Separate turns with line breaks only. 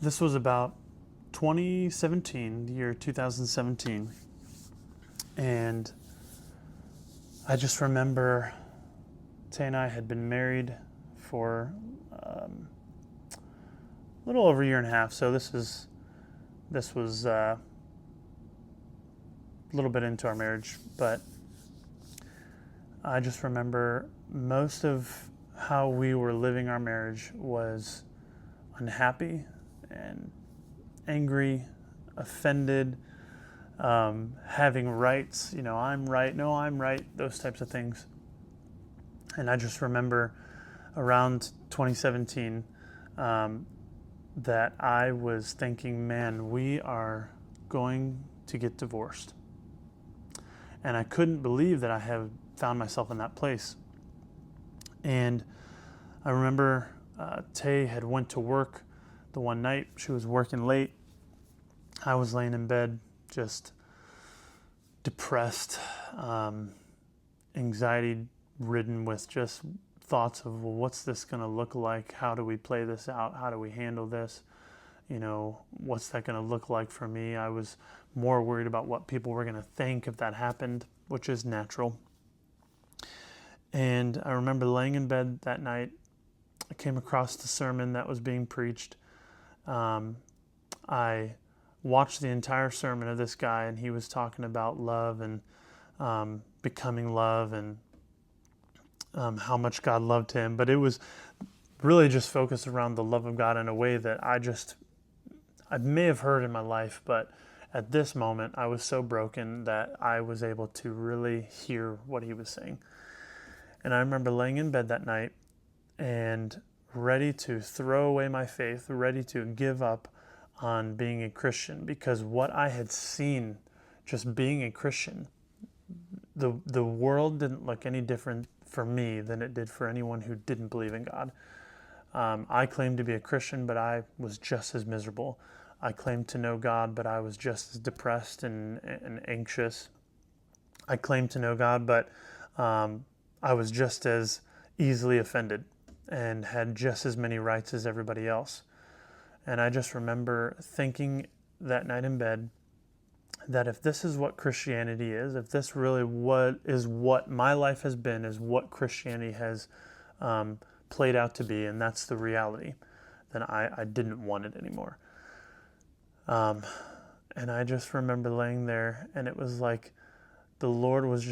This was about 2017, the year 2017. And I just remember Tay and I had been married for a little over a year and a half. So this was a little bit into our marriage, but I just remember most of how we were living our marriage was unhappy and angry, offended, having rights. I'm right, no, I'm right, those types of things. And I just remember around 2017 that I was thinking, man, we are going to get divorced. And I couldn't believe that I have found myself in that place. And I remember Tay had went to work the one night. She was working late. I was laying in bed, just depressed, anxiety ridden with just thoughts of, well, what's this going to look like? How do we play this out? How do we handle this? What's that going to look like for me? I was more worried about what people were going to think if that happened, which is natural. And I remember laying in bed that night. I came across the sermon that was being preached. I watched the entire sermon of this guy, and he was talking about love and becoming love and how much God loved him. But it was really just focused around the love of God in a way that I may have heard in my life, but at this moment I was so broken that I was able to really hear what he was saying. And I remember laying in bed that night and ready to throw away my faith, ready to give up on being a Christian, because what I had seen just being a Christian, the world didn't look any different for me than it did for anyone who didn't believe in God. I claimed to be a Christian, but I was just as miserable. I claimed to know God, but I was just as depressed and anxious. I claimed to know God, but I was just as easily offended and had just as many rights as everybody else. And I just remember thinking that night in bed that if this is what Christianity is, if this really what my life has been, is what Christianity has played out to be, and that's the reality, then I didn't want it anymore. And I just remember laying there, and it was like the Lord was just